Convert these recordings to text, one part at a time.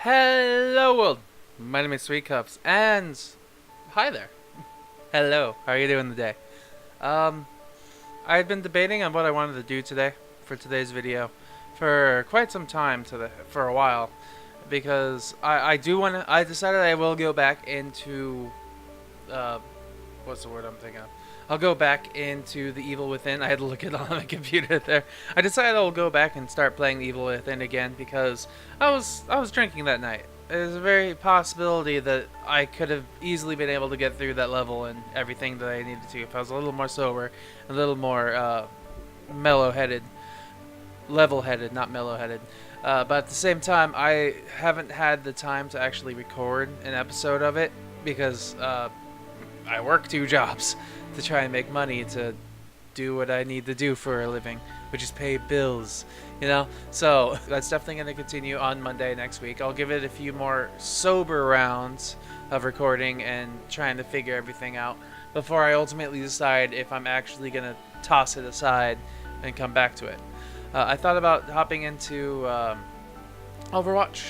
Hello world, my name is Sweet Cups, and hi there. Hello, how are you doing today? Um, I've been debating on what I wanted to do today for today's video for quite some time for a while, because I decided I will go back into uh, what's the word I'm thinking of? I'll go back into the Evil Within. I had to look it on the computer there. I decided I'll go back and start playing the Evil Within again because I was drinking that night. There's a very possibility that I could have easily been able to get through that level and everything that I needed to if I was a little more sober, a little more mellow-headed, level-headed, not mellow-headed. But at the same time, I haven't had the time to actually record an episode of it because I work two jobs to try and make money to do what I need to do for a living, which is pay bills, you know? So that's definitely going to continue on Monday next week. I'll give it a few more sober rounds of recording and trying to figure everything out before I ultimately decide if I'm actually going to toss it aside and come back to it. I thought about hopping into Overwatch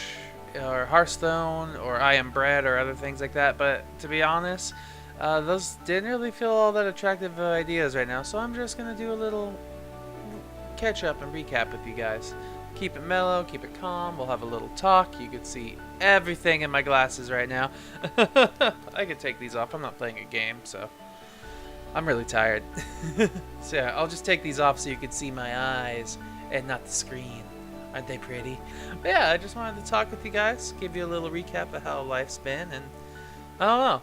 or Hearthstone or I Am Bread or other things like that, but to be honest, those didn't really feel all that attractive ideas right now, so I'm just going to do a little catch up and recap with you guys. Keep it mellow, keep it calm, we'll have a little talk. You can see everything in my glasses right now. I could take these off, I'm not playing a game, so I'm really tired. So yeah, I'll just take these off so you can see my eyes and not the screen. Aren't they pretty? But yeah, I just wanted to talk with you guys, give you a little recap of how life's been, and I don't know,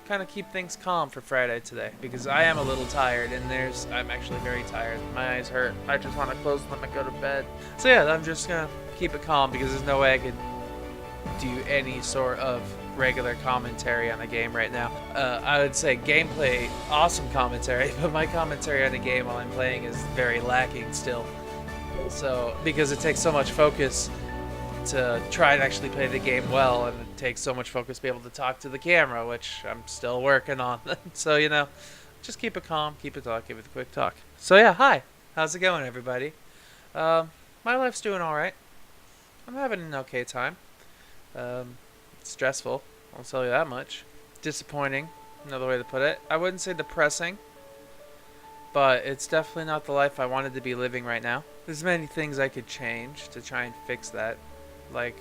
kind of keep things calm for Friday today because I am a little tired and I'm actually very tired. My eyes hurt. I just want to close them and go to bed. So yeah, I'm just gonna keep it calm because there's no way I could do any sort of regular commentary on a game right now. I would say gameplay, awesome commentary, but my commentary on a game while I'm playing is very lacking still. So because it takes so much focus to try and actually play the game well, and it takes so much focus to be able to talk to the camera, which I'm still working on. So, you know, just keep it calm, keep it talk, give it a quick talk. So yeah, hi. How's it going, everybody? My life's doing alright. I'm having an okay time. It's stressful, I'll tell you that much. Disappointing, another way to put it. I wouldn't say depressing, but it's definitely not the life I wanted to be living right now. There's many things I could change to try and fix that. Like,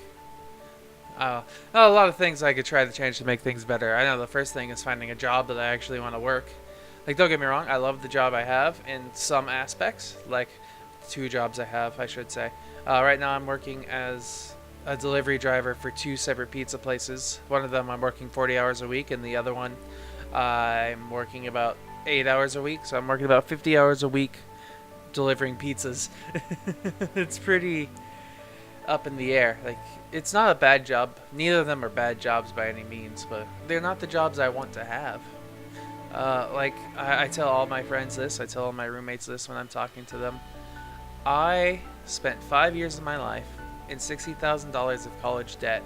a lot of things I could try to change to make things better. I know the first thing is finding a job that I actually want to work. Like, don't get me wrong, I love the job I have in some aspects. Like, two jobs I have, I should say. Right now I'm working as a delivery driver for two separate pizza places. One of them I'm working 40 hours a week, and the other one I'm working about 8 hours a week. So I'm working about 50 hours a week delivering pizzas. It's pretty up in the air. Like, it's not a bad job. Neither of them are bad jobs by any means, but they're not the jobs I want to have. Like, I tell all my friends this, I tell all my roommates this when I'm talking to them. I spent 5 years of my life in $60,000 of college debt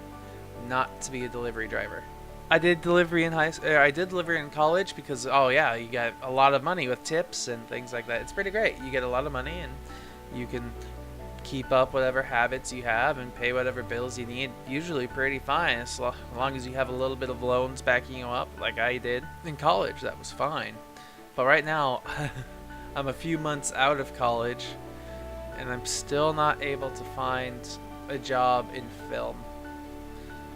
not to be a delivery driver. I did delivery in college because, oh yeah, you get a lot of money with tips and things like that. It's pretty great. You get a lot of money and you can keep up whatever habits you have and pay whatever bills you need, usually pretty fine, as long as you have a little bit of loans backing you up like I did in college. That was fine. But right now I'm a few months out of college and I'm still not able to find a job in film,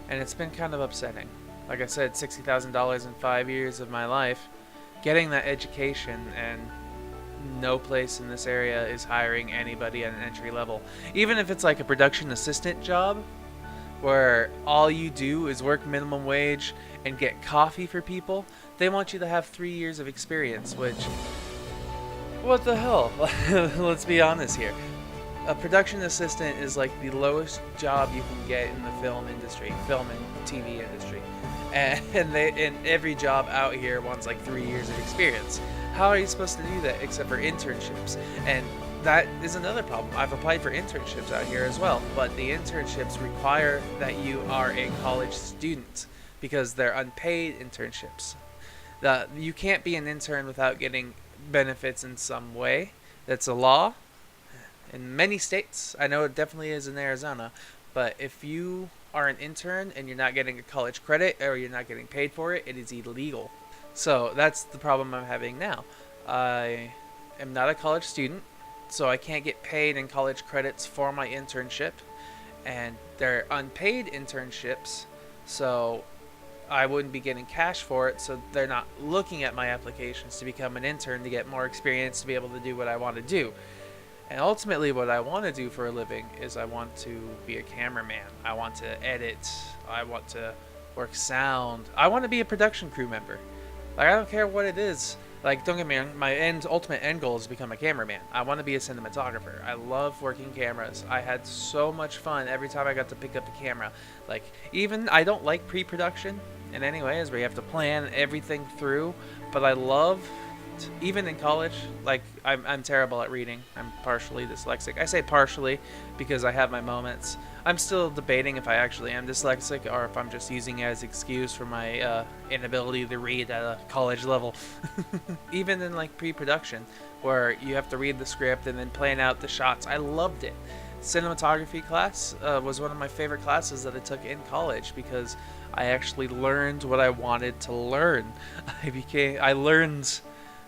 and it's been kind of upsetting. Like I said, $60,000 in 5 years of my life, getting that education, and no place in this area is hiring anybody at an entry level. Even if it's like a production assistant job where all you do is work minimum wage and get coffee for people, they want you to have 3 years of experience, which, what the hell? Let's be honest here. A production assistant is like the lowest job you can get in the film industry, film and TV industry. And every job out here wants like 3 years of experience. How are you supposed to do that except for internships? And that is another problem. I've applied for internships out here as well, but the internships require that you are a college student because they're unpaid internships. You can't be an intern without getting benefits in some way. That's a law in many states. I know it definitely is in Arizona, but if you are an intern and you're not getting a college credit or you're not getting paid for it, it is illegal. So that's the problem I'm having now. I am not a college student, so I can't get paid in college credits for my internship, and they're unpaid internships, so I wouldn't be getting cash for it, so they're not looking at my applications to become an intern to get more experience to be able to do what I want to do. And ultimately, what I want to do for a living is I want to be a cameraman. I want to edit. I want to work sound. I want to be a production crew member. Like, I don't care what it is. Like, don't get me wrong, my ultimate end goal is to become a cameraman. I want to be a cinematographer. I love working cameras. I had so much fun every time I got to pick up a camera. Like, even, I don't like pre-production in any ways where you have to plan everything through, but I love, even in college, like, I'm terrible at reading. I'm partially dyslexic. I say partially because I have my moments. I'm still debating if I actually am dyslexic or if I'm just using it as an excuse for my inability to read at a college level. Even in like pre-production, where you have to read the script and then plan out the shots, I loved it. Cinematography class was one of my favorite classes that I took in college because I actually learned what I wanted to learn. I learned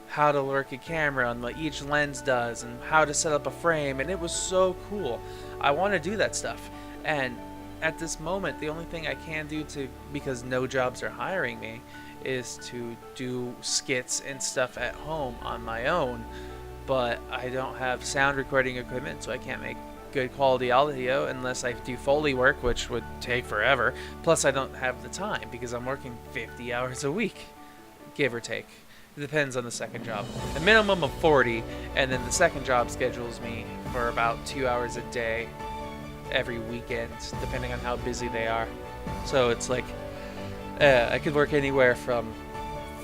how to work a camera and what each lens does and how to set up a frame, and it was so cool. I want to do that stuff, and at this moment the only thing I can do because no jobs are hiring me is to do skits and stuff at home on my own, but I don't have sound recording equipment, so I can't make good quality audio unless I do Foley work, which would take forever. Plus I don't have the time because I'm working 50 hours a week, give or take. It depends on the second job. A minimum of 40, and then the second job schedules me for about 2 hours a day every weekend, depending on how busy they are. So it's like, I could work anywhere from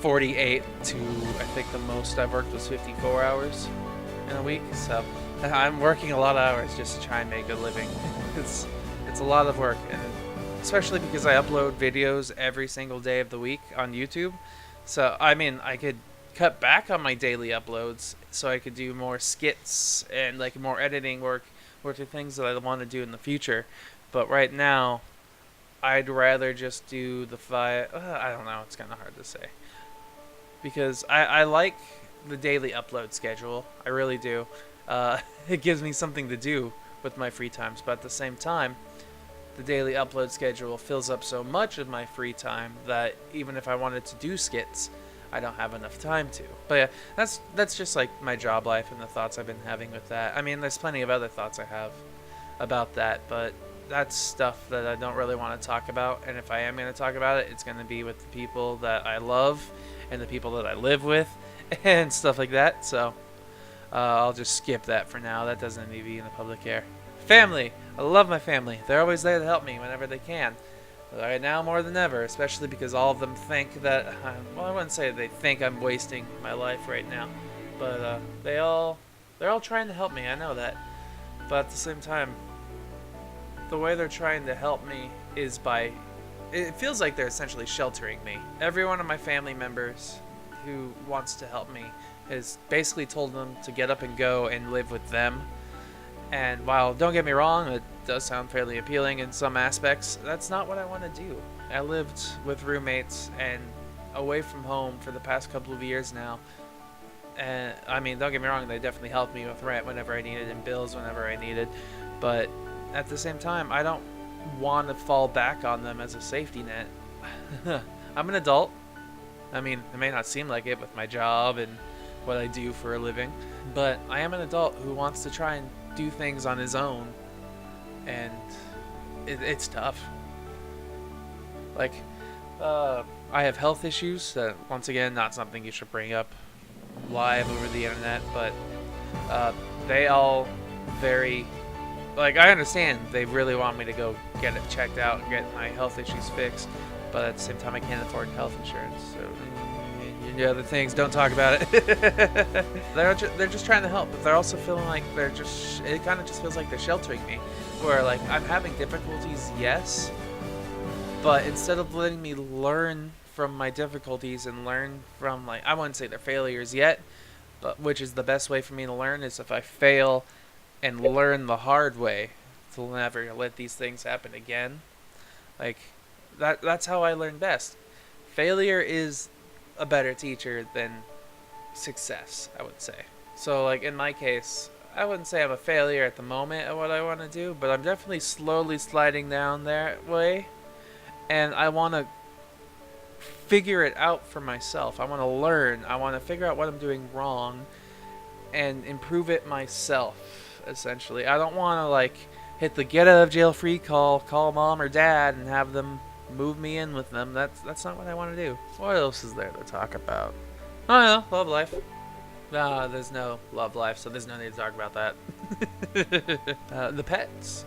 48 to, I think the most I've worked was 54 hours in a week. So I'm working a lot of hours just to try and make a living. It's a lot of work, and especially because I upload videos every single day of the week on YouTube. So, I mean, I could cut back on my daily uploads so I could do more skits and like more editing work to things that I want to do in the future. But right now, I'd rather just do the I don't know, it's kind of hard to say. Because I like the daily upload schedule. I really do. It gives me something to do with my free times. But at the same time, the daily upload schedule fills up so much of my free time that even if I wanted to do skits, I don't have enough time to. But yeah, that's just like my job life and the thoughts I've been having with that. I mean, there's plenty of other thoughts I have about that, but that's stuff that I don't really want to talk about. And if I am going to talk about it, it's going to be with the people that I love and the people that I live with and stuff like that. So I'll just skip that for now. That doesn't need to be in the public air. Family. I love my family. They're always there to help me whenever they can. Right now more than ever, especially because all of them think that, well, I wouldn't say they think I'm wasting my life right now, but they're all trying to help me, I know that. But at the same time, the way they're trying to help me is it feels like they're essentially sheltering me. Every one of my family members who wants to help me has basically told them to get up and go and live with them. And while, don't get me wrong, it does sound fairly appealing in some aspects, that's not what I want to do. I lived with roommates and away from home for the past couple of years now. And I mean, don't get me wrong, they definitely helped me with rent whenever I needed and bills whenever I needed. But at the same time, I don't want to fall back on them as a safety net. I'm an adult. I mean, it may not seem like it with my job and what I do for a living, but I am an adult who wants to try and do things on his own, and it's tough. Like, I have health issues that, once again, not something you should bring up live over the internet, but they all very, like, I understand they really want me to go get it checked out and get my health issues fixed, but at the same time I can't afford health insurance, so the other things, don't talk about it. They're just trying to help, but they're also feeling like it kind of just feels like they're sheltering me, where like I'm having difficulties, yes, but instead of letting me learn from my difficulties and learn from, like, I wouldn't say they're failures yet, but which is the best way for me to learn is if I fail and learn the hard way to never let these things happen again. Like that's how I learn best. Failure is a better teacher than success, I would say. So like in my case, I wouldn't say I'm a failure at the moment at what I want to do, but I'm definitely slowly sliding down that way, and I want to figure it out for myself. I want to learn. I want to figure out what I'm doing wrong and improve it myself, essentially. I don't want to like hit the get out of jail free call mom or dad and have them move me in with them. That's not what I want to do. What else is there to talk about? Oh yeah, love life. No, there's no love life, so there's no need to talk about that. The pets,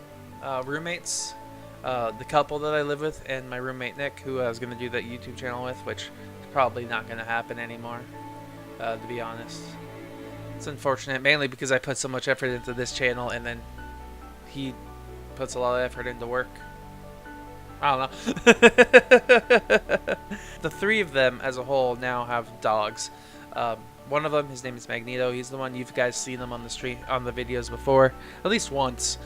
roommates, the couple that I live with, and my roommate Nick, who I was going to do that YouTube channel with, which is probably not going to happen anymore, to be honest. It's unfortunate, mainly because I put so much effort into this channel, and then he puts a lot of effort into work. I don't know. The three of them as a whole now have dogs. One of them, his name is Magneto. He's the one you've guys seen him on the street, on the videos before, at least once.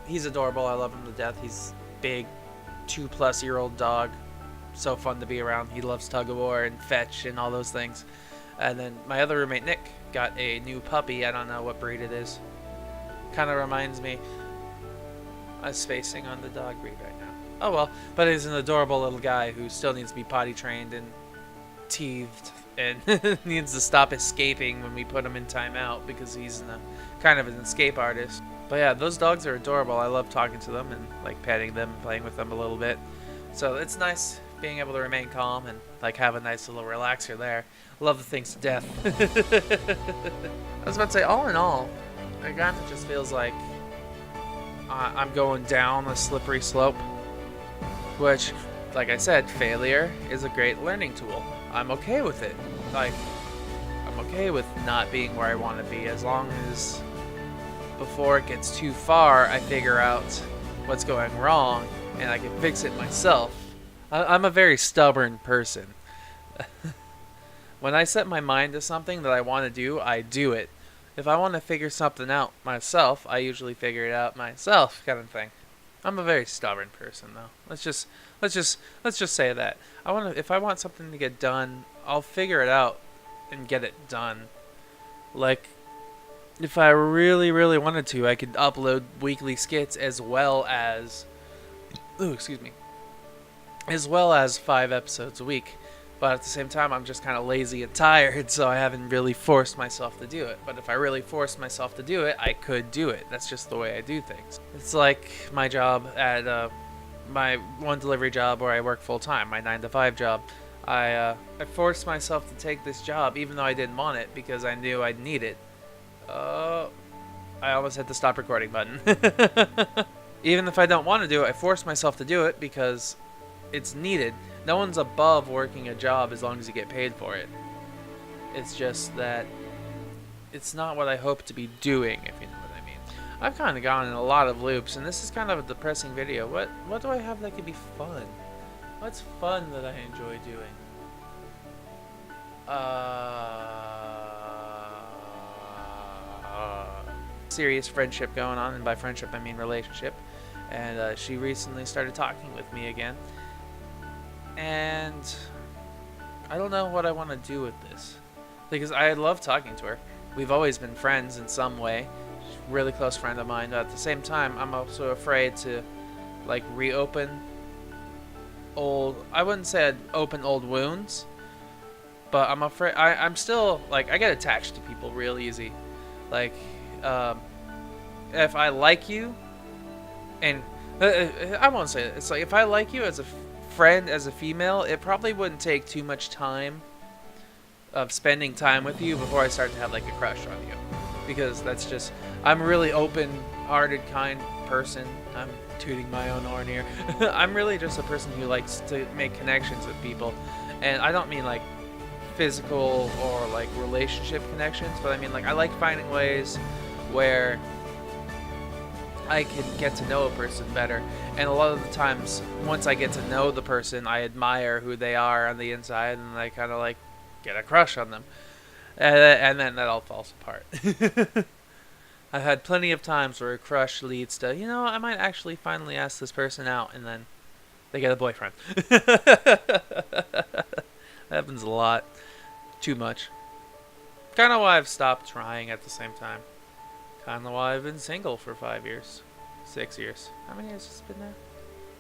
He's adorable. I love him to death. He's big, 2+-year-old dog. So fun to be around. He loves tug of war and fetch and all those things. And then my other roommate Nick got a new puppy. I don't know what breed it is. Kind of reminds me. I'm spacing on the dog breed right now. Oh well, but he's an adorable little guy who still needs to be potty trained and teethed and needs to stop escaping when we put him in timeout because he's kind of an escape artist. But yeah, those dogs are adorable. I love talking to them and like petting them, playing with them a little bit. So it's nice being able to remain calm and like have a nice little relaxer there. Love the things to death. I was about to say, all in all, it kind of just feels like I'm going down a slippery slope, which, like I said, failure is a great learning tool. I'm okay with it. Like, I'm okay with not being where I want to be, as long as before it gets too far, I figure out what's going wrong and I can fix it myself. I'm a very stubborn person. When I set my mind to something that I want to do, I do it. If I want to figure something out myself, I usually figure it out myself, kind of thing. I'm a very stubborn person, though. Let's just say that. If I want something to get done, I'll figure it out and get it done. Like, if I really, really wanted to, I could upload weekly skits as well as, as well as 5 episodes a week. But at the same time, I'm just kind of lazy and tired, so I haven't really forced myself to do it. But if I really forced myself to do it, I could do it. That's just the way I do things. It's like my job at my one delivery job where I work full time, my 9-to-5 job. I forced myself to take this job even though I didn't want it because I knew I'd need it. I almost hit the stop recording button. Even if I don't want to do it, I force myself to do it because it's needed. No one's above working a job as long as you get paid for it. It's just that it's not what I hope to be doing, if you know what I mean. I've kind of gone in a lot of loops, and this is kind of a depressing video. What do I have that could be fun? What's fun that I enjoy doing? Serious friendship going on, and by friendship I mean relationship. And she recently started talking with me again. And I don't know what I want to do with this, because I love talking to her. We've always been friends in some way. She's a really close friend of mine, but at the same time, I'm also afraid to like reopen I wouldn't say I'd open old wounds, but I'm afraid I'm still like, I get attached to people real easy. Like, if I like you, and I won't say it. It's like, if I like you as a friend, as a female, it probably wouldn't take too much time of spending time with you before I start to have like a crush on you, because that's just, I'm a really open-hearted, kind person. I'm tooting my own horn here. I'm really just a person who likes to make connections with people, and I don't mean like physical or like relationship connections, but I mean like I like finding ways where I can get to know a person better. And a lot of the times, once I get to know the person, I admire who they are on the inside, and I kind of like get a crush on them, and then that all falls apart. I've had plenty of times where a crush leads to, I might actually finally ask this person out, and then they get a boyfriend. Happens a lot. Too much. Kind of why I've stopped trying at the same time. Kind of why I've been single for 5 years. 6 years. How many years has it been now?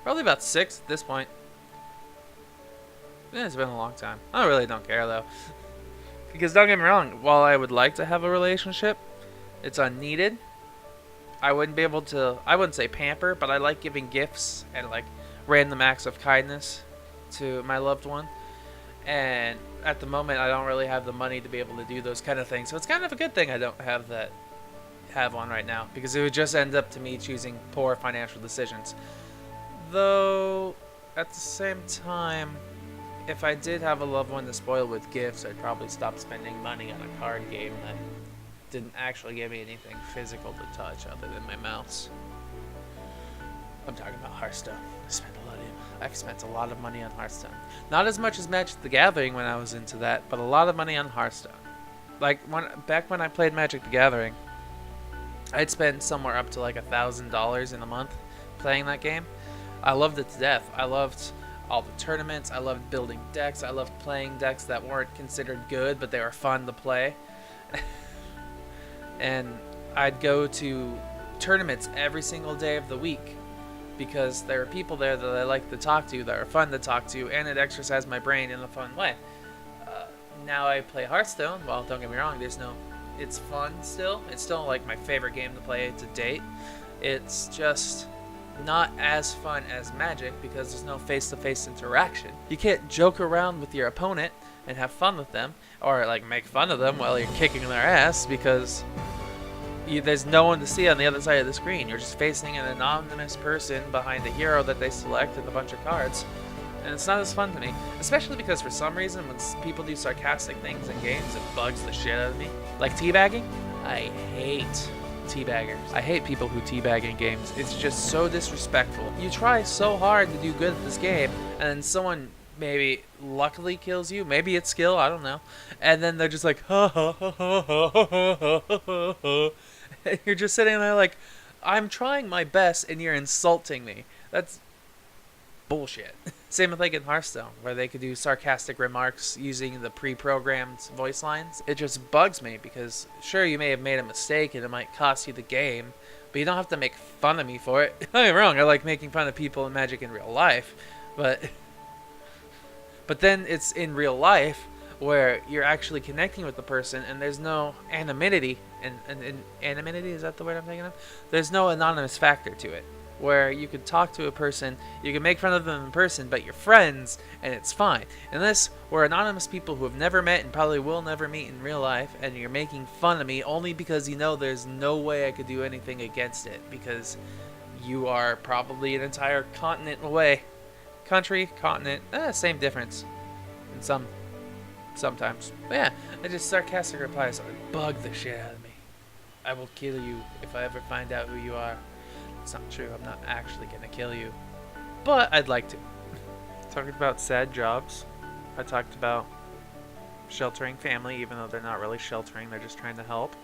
Probably about 6 at this point. Yeah, it's been a long time. I really don't care though. Because don't get me wrong, while I would like to have a relationship, it's unneeded. I wouldn't say pamper, but I like giving gifts and like random acts of kindness to my loved one. And at the moment, I don't really have the money to be able to do those kind of things. So it's kind of a good thing I don't have one right now, because it would just end up to me choosing poor financial decisions. Though, at the same time, if I did have a loved one to spoil with gifts, I'd probably stop spending money on a card game that didn't actually give me anything physical to touch other than my mouse. I'm talking about Hearthstone. I've spent a lot of money on Hearthstone. Not as much as Magic the Gathering when I was into that, but a lot of money on Hearthstone. Like back when I played Magic the Gathering, I'd spend somewhere up to like $1,000 in a month playing that game. I loved it to death. I loved all the tournaments. I loved building decks. I loved playing decks that weren't considered good, but they were fun to play. And I'd go to tournaments every single day of the week because there were people there that I liked to talk to, that were fun to talk to, and it exercised my brain in a fun way. Now I play Hearthstone. Well, don't get me wrong, it's fun still. It's still like my favorite game to play to date. It's just not as fun as Magic because there's no face-to-face interaction. You can't joke around with your opponent and have fun with them, or like make fun of them while you're kicking their ass, because there's no one to see on the other side of the screen. You're just facing an anonymous person behind a hero that they select and a bunch of cards. And it's not as fun to me, especially because for some reason when people do sarcastic things in games, it bugs the shit out of me. Like teabagging, I hate teabaggers. I hate people who teabag in games. It's just so disrespectful. You try so hard to do good at this game, and then someone maybe luckily kills you. Maybe it's skill, I don't know. And then they're just like, ha ha ha ha ha ha ha ha. And you're just sitting there like, I'm trying my best and you're insulting me. That's bullshit. Same with like in Hearthstone, where they could do sarcastic remarks using the pre-programmed voice lines. It just bugs me because sure, you may have made a mistake and it might cost you the game, but you don't have to make fun of me for it. Don't get me wrong, I like making fun of people in Magic in real life, but then it's in real life where you're actually connecting with the person and there's no anonymity. And anonymity, is that the word I'm thinking of? There's no anonymous factor to it, where you could talk to a person, you can make fun of them in person, but you're friends, and it's fine. Unless we're anonymous people who have never met and probably will never meet in real life, and you're making fun of me only because you know there's no way I could do anything against it, because you are probably an entire continent away. Country, continent, same difference. In sometimes. But yeah, I just sarcastic replies bug the shit out of me. I will kill you if I ever find out who you are. It's not true. I'm not actually going to kill you. But I'd like to. Talking about sad jobs. I talked about sheltering family, even though they're not really sheltering. They're just trying to help.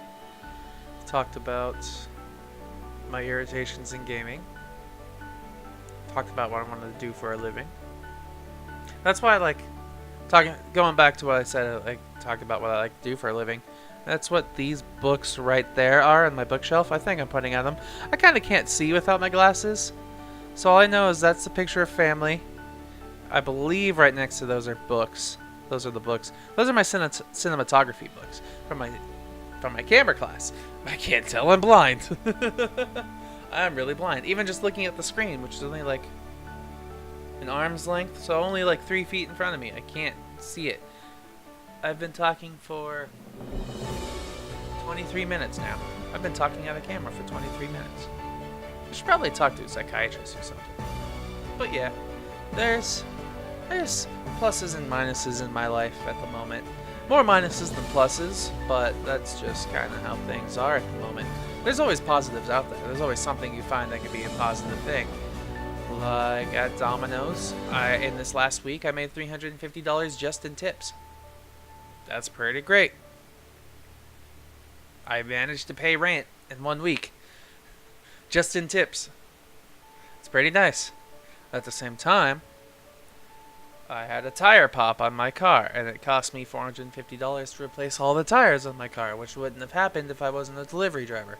Talked about my irritations in gaming. Talked about what I wanted to do for a living. That's why I like going back to what I said, I talked about what I like to do for a living. That's what these books right there are on my bookshelf. I think I'm pointing at them. I kind of can't see without my glasses. So all I know is that's the picture of family. I believe right next to those are books. Those are the books. Those are my cinematography books from my camera class. I can't tell, I'm blind. I'm really blind. Even just looking at the screen, which is only like an arm's length, so only like 3 feet in front of me. I can't see it. I've been talking for 23 minutes now. I've been talking at a camera for 23 minutes. I should probably talk to a psychiatrist or something. But yeah, there's pluses and minuses in my life at the moment. More minuses than pluses, but that's just kind of how things are at the moment. There's always positives out there. There's always something you find that could be a positive thing. Like at Domino's, in this last week, I made $350 just in tips. That's pretty great. I managed to pay rent in 1 week, just in tips. It's pretty nice. At the same time, I had a tire pop on my car, and it cost me $450 to replace all the tires on my car, which wouldn't have happened if I wasn't a delivery driver.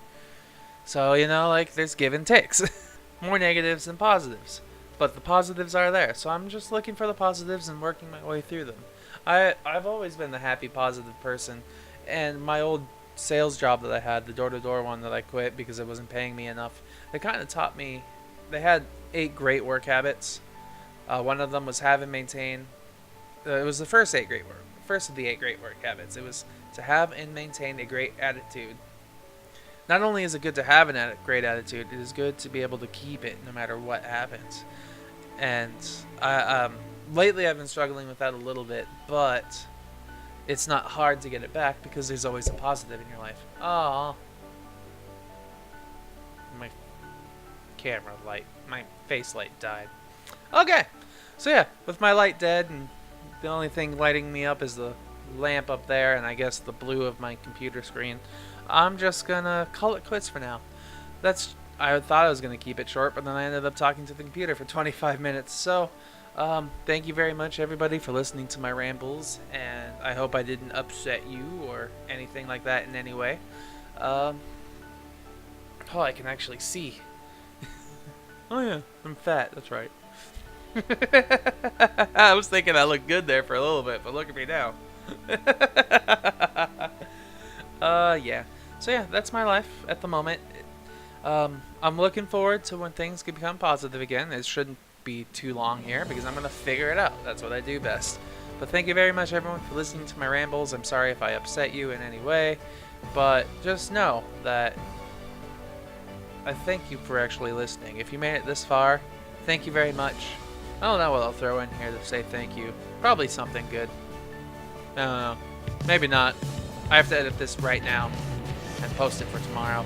So, like, there's give and takes. More negatives than positives. But the positives are there, so I'm just looking for the positives and working my way through them. I've always been the happy, positive person, and my old sales job that I had, the door-to-door one that I quit because it wasn't paying me enough, they kind of taught me. They had 8 great work habits. One of them was have and maintain. It was the first of the 8 great work habits. It was to have and maintain a great attitude. Not only is it good to have a great attitude, it is good to be able to keep it no matter what happens. And lately I've been struggling with that a little bit, but it's not hard to get it back because there's always a positive in your life. Oh, my camera light, my face light died. Okay, so yeah, with my light dead and the only thing lighting me up is the lamp up there and I guess the blue of my computer screen, I'm just gonna call it quits for now. I thought I was gonna keep it short, but then I ended up talking to the computer for 25 minutes. So, thank you very much, everybody, for listening to my rambles, and I hope I didn't upset you or anything like that in any way. Oh, I can actually see. Oh yeah, I'm fat. That's right. I was thinking I looked good there for a little bit, but look at me now. Yeah. So yeah, that's my life at the moment. I'm looking forward to when things can become positive again. It shouldn't be too long here because I'm going to figure it out. That's what I do best. But thank you very much, everyone, for listening to my rambles. I'm sorry if I upset you in any way, but just know that I thank you for actually listening. If you made it this far, thank you very much. I don't know what I'll throw in here to say thank you. Probably something good. I don't know. Maybe not. I have to edit this right now and post it for tomorrow.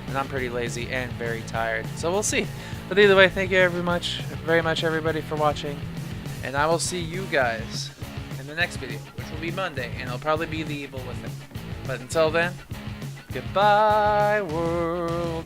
And I'm pretty lazy and very tired. So we'll see. But either way, thank you very much everybody for watching. And I will see you guys in the next video, which will be Monday. And it'll probably be the evil with it. But until then, goodbye, world.